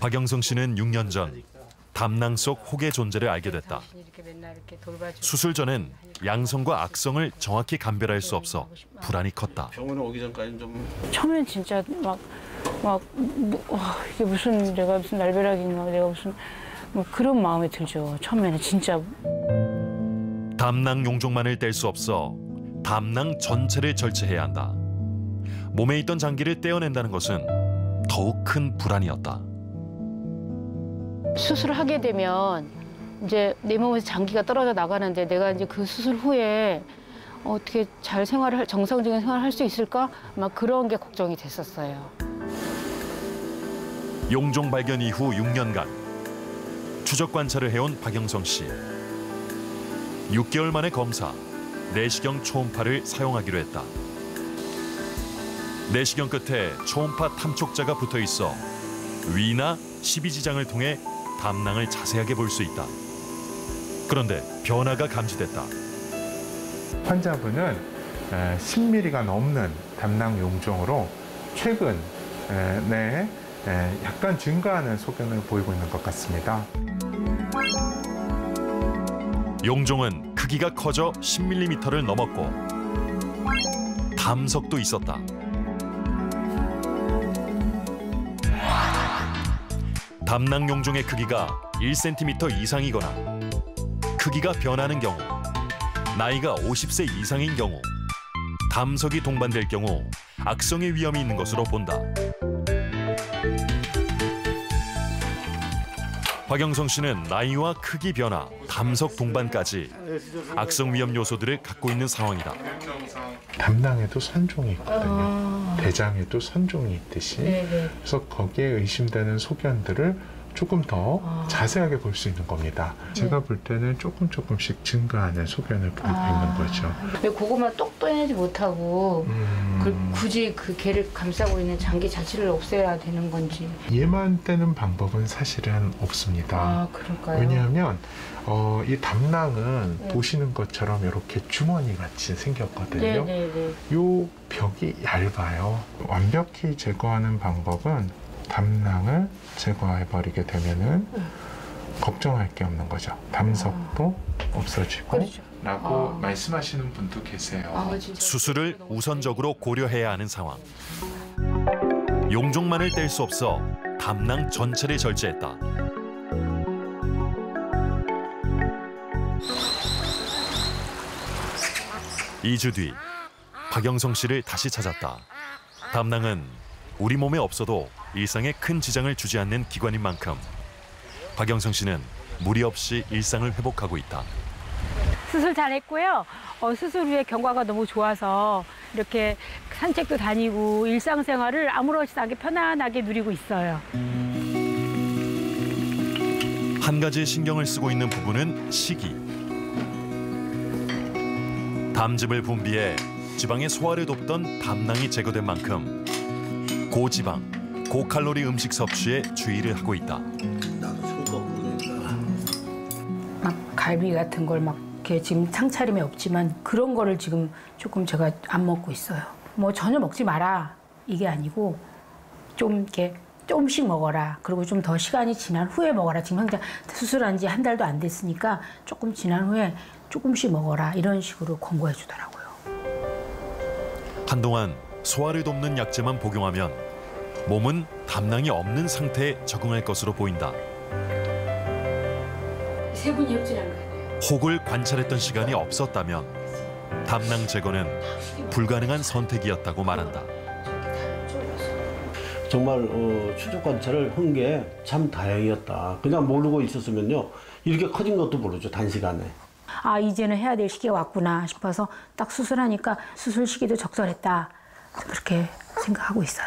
박영성 씨는 6년 전 담낭 속 혹의 존재를 알게 됐다. 수술 전엔 양성과 악성을 정확히 감별할 수 없어 불안이 컸다. 병원에 오기 전까지는 좀 처음엔 진짜 이게 내가 무슨 날벼락인가, 내가 무슨 그런 마음이 들죠. 처음에는 진짜. 담낭 용종만을 뗄 수 없어 담낭 전체를 절제해야 한다. 몸에 있던 장기를 떼어낸다는 것은 더욱 큰 불안이었다. 수술을 하게 되면 이제 내 몸에서 장기가 떨어져 나가는데 내가 이제 그 수술 후에 어떻게 잘 정상적인 생활을 할 수 있을까? 막 그런 게 걱정이 됐었어요. 용종 발견 이후 6년간 추적 관찰을 해온 박영성 씨. 6개월 만에 검사, 내시경 초음파를 사용하기로 했다. 내시경 끝에 초음파 탐촉자가 붙어 있어 위나 십이지장을 통해 담낭을 자세하게 볼 수 있다. 그런데 변화가 감지됐다. 환자분은 10mm가 넘는 담낭 용종으로 최근 약간 증가하는 소견을 보이고 있는 것 같습니다. 용종은 크기가 커져 10mm를 넘었고 담석도 있었다. 담낭 용종의 크기가 1cm 이상이거나 크기가 변하는 경우, 나이가 50세 이상인 경우, 담석이 동반될 경우 악성의 위험이 있는 것으로 본다. 박영성 씨는 나이와 크기 변화, 담석 동반까지 악성 위험 요소들을 갖고 있는 상황이다. 담낭에도 선종이 있거든요. 대장에도 선종이 있듯이. 그래서 거기에 의심되는 소견들을 조금 더 자세하게 볼 수 있는 겁니다. 제가 볼 때는 조금씩 증가하는 소견을 보이고 있는 거죠. 왜 그것만 똑 떼내지 못하고 굳이 그 개를 감싸고 있는 장기 자체를 없애야 되는 건지. 얘만 떼는 방법은 사실은 없습니다. 그럴까요? 왜냐하면 이 담낭은 보시는 것처럼 이렇게 주머니 같이 생겼거든요. 이 벽이 얇아요. 완벽히 제거하는 방법은 담낭을 제거해버리게 되면은 걱정할 게 없는 거죠. 담석도 없어지고 라고 말씀하시는 분도 계세요. 수술을 우선적으로 고려해야 하는 상황. 용종만을 뗄 수 없어 담낭 전체를 절제했다. (2주) 뒤 박영성 씨를 다시 찾았다. 담낭은 우리 몸에 없어도 일상에 큰 지장을 주지 않는 기관인 만큼 박영성 씨는 무리 없이 일상을 회복하고 있다. 수술 잘했고요. 수술 후에 경과가 너무 좋아서 이렇게 산책도 다니고 일상생활을 아무렇지 않게 편안하게 누리고 있어요. 한 가지 신경을 쓰고 있는 부분은 식이. 담즙을 분비해 지방의 소화를 돕던 담낭이 제거된 만큼 고지방, 고칼로리 음식 섭취에 주의를 하고 있다. 막 갈비 같은 걸 막 이렇게 지금 상차림에 없지만 그런 거를 지금 조금 제가 안 먹고 있어요. 뭐 전혀 먹지 마라 이게 아니고 좀 이렇게 조금씩 먹어라. 그리고 좀 더 시간이 지난 후에 먹어라. 지금 현재 수술한 지 한 달도 안 됐으니까 조금 지난 후에 조금씩 먹어라. 이런 식으로 권고해 주더라고요. 한동안 소화를 돕는 약제만 복용하면 몸은 담낭이 없는 상태에 적응할 것으로 보인다. 세 분이 협진한 거예요. 혹을 관찰했던 시간이 없었다면 담낭 제거는 불가능한 선택이었다고 말한다. 정말 추적 관찰을 한 게 참 다행이었다. 그냥 모르고 있었으면요 이렇게 커진 것도 모르죠, 단시간에. 이제는 해야 될 시기가 왔구나 싶어서 딱 수술하니까 수술 시기도 적절했다. 그렇게 생각하고 있어요.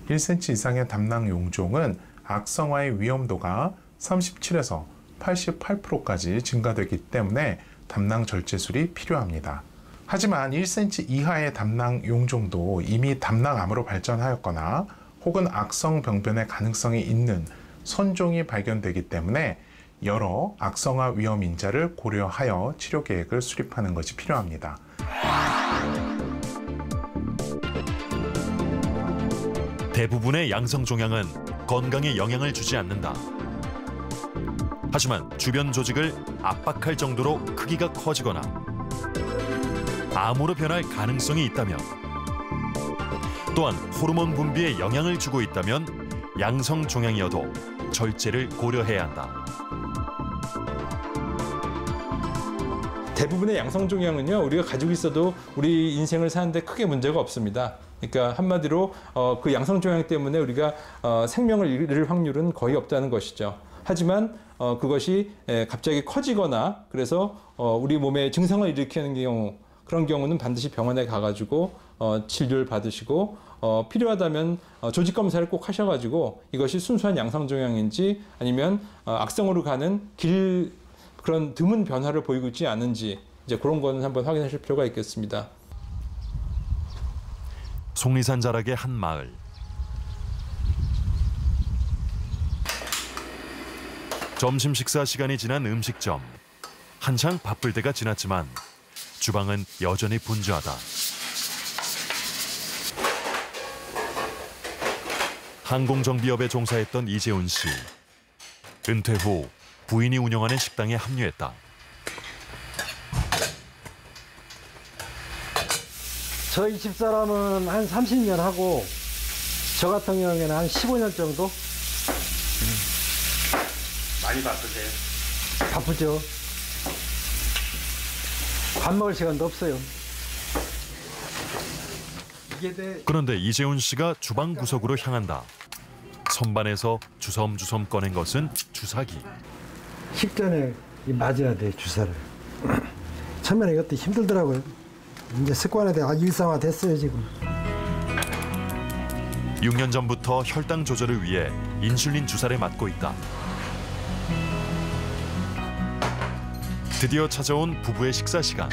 1cm 이상의 담낭 용종은 악성화의 위험도가 37에서 88%까지 증가되기 때문에 담낭 절제술이 필요합니다. 하지만 1cm 이하의 담낭 용종도 이미 담낭암으로 발전하였거나 혹은 악성 병변의 가능성이 있는 선종이 발견되기 때문에 여러 악성화 위험 인자를 고려하여 치료 계획을 수립하는 것이 필요합니다. 대부분의 양성 종양은 건강에 영향을 주지 않는다. 하지만 주변 조직을 압박할 정도로 크기가 커지거나 암으로 변할 가능성이 있다면, 또한 호르몬 분비에 영향을 주고 있다면 양성 종양이어도 절제를 고려해야 한다. 대부분의 양성 종양은요, 우리가 가지고 있어도 우리 인생을 사는데 크게 문제가 없습니다. 그러니까 한마디로 그 양성 종양 때문에 우리가 생명을 잃을 확률은 거의 없다는 것이죠. 하지만 그것이 갑자기 커지거나 그래서 우리 몸에 증상을 일으키는 경우, 그런 경우는 반드시 병원에 가가지고 치료를 받으시고 필요하다면 조직 검사를 꼭 하셔가지고 이것이 순수한 양성 종양인지 아니면 악성으로 가는 그런 드문 변화를 보이고 있지 않은지 이제 그런 거는 한번 확인하실 필요가 있겠습니다. 속리산 자락의 한 마을. 점심 식사 시간이 지난 음식점. 한창 바쁠 때가 지났지만 주방은 여전히 분주하다. 항공정비업에 종사했던 이재훈 씨. 은퇴 후 부인이 운영하는 식당에 합류했다. 저희 집사람은 한 30년 하고 저 같은 경우에는 한 15년 정도. 많이 바쁘세요? 바쁘죠. 밥 먹을 시간도 없어요. 그런데 이재훈 씨가 주방 구석으로 향한다. 선반에서 주섬주섬 꺼낸 것은 주사기. 식전에 맞아야 돼, 주사를. 처음에는 이것도 힘들더라고요. 이제 습관에 대해 일상화 됐어요, 지금. 6년 전부터 혈당 조절을 위해 인슐린 주사를 맞고 있다. 드디어 찾아온 부부의 식사 시간.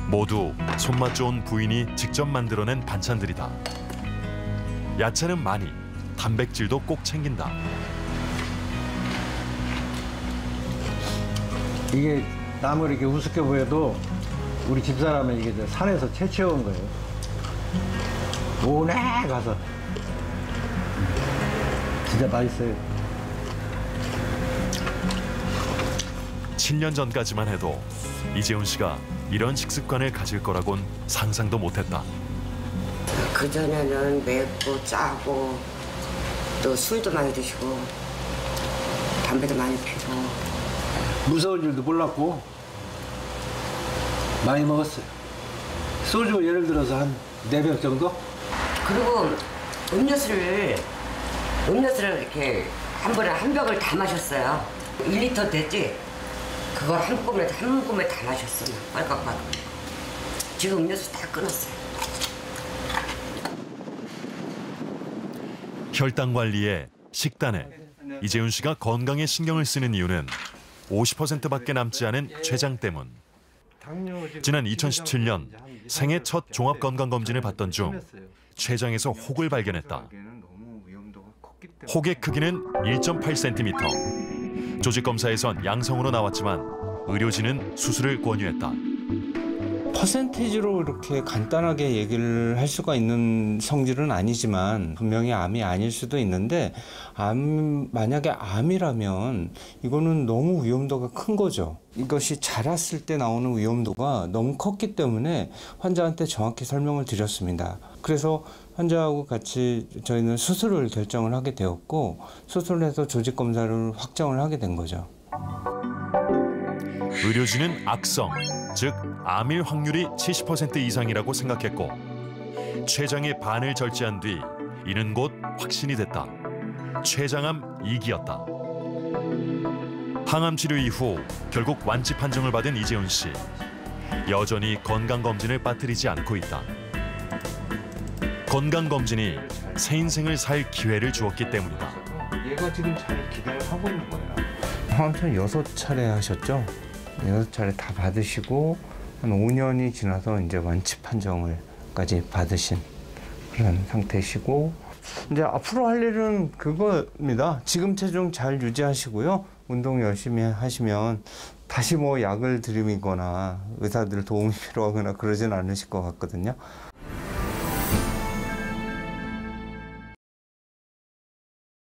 모두 손맛 좋은 부인이 직접 만들어낸 반찬들이다. 야채는 많이, 단백질도 꼭 챙긴다. 이게 나무 이렇게 우습게 보여도 우리 집사람은 이게 산에서 채취해온 거예요. 오네 가서. 진짜 맛있어요. 7년 전까지만 해도 이재훈 씨가 이런 식습관을 가질 거라곤 상상도 못했다. 그전에는 맵고 짜고 또 술도 많이 드시고 담배도 많이 피고 무서운 줄도 몰랐고 많이 먹었어요. 소주 예를 들어서 한 4병 정도? 그리고 음료수를 이렇게 한 번에 한 병을 다 마셨어요. 1리터 됐지? 그걸 한 꿈에 다 마셨어요. 빨갛빨갛. 지금 음료수 다 끊었어요. 혈당 관리에 식단에 이재훈 씨가 건강에 신경을 쓰는 이유는 50%밖에 남지 않은 췌장 때문. 지난 2017년 생애 첫 종합건강검진을 받던 중 췌장에서 혹을 발견했다. 혹의 크기는 1.8cm. 조직 검사에선 양성으로 나왔지만 의료진은 수술을 권유했다. 퍼센테이지로 이렇게 간단하게 얘기를 할 수가 있는 성질은 아니지만 분명히 암이 아닐 수도 있는데 만약에 암이라면 이거는 너무 위험도가 큰 거죠. 이것이 자랐을 때 나오는 위험도가 너무 컸기 때문에 환자한테 정확히 설명을 드렸습니다. 그래서 환자하고 같이 저희는 수술을 결정을 하게 되었고 수술을 해서 조직 검사를 확정을 하게 된 거죠. 의료진은 악성, 즉 암일 확률이 70% 이상이라고 생각했고 췌장의 반을 절제한 뒤 이는 곧 확신이 됐다. 췌장암 2기였다. 항암 치료 이후 결국 완치 판정을 받은 이재훈 씨. 여전히 건강검진을 빠뜨리지 않고 있다. 건강검진이 새 인생을 살 기회를 주었기 때문이다. 얘가 지금 잘 기대를 하고 있는 거예요. 항암치료 6차례 하셨죠? 6차례 다 받으시고 한 5년이 지나서 이제 완치 판정을까지 받으신 그런 상태시고 이제 앞으로 할 일은 그겁니다. 지금 체중 잘 유지하시고요. 운동 열심히 하시면 다시 뭐 약을 들이거나 의사들 도움이 필요하거나 그러진 않으실 것 같거든요.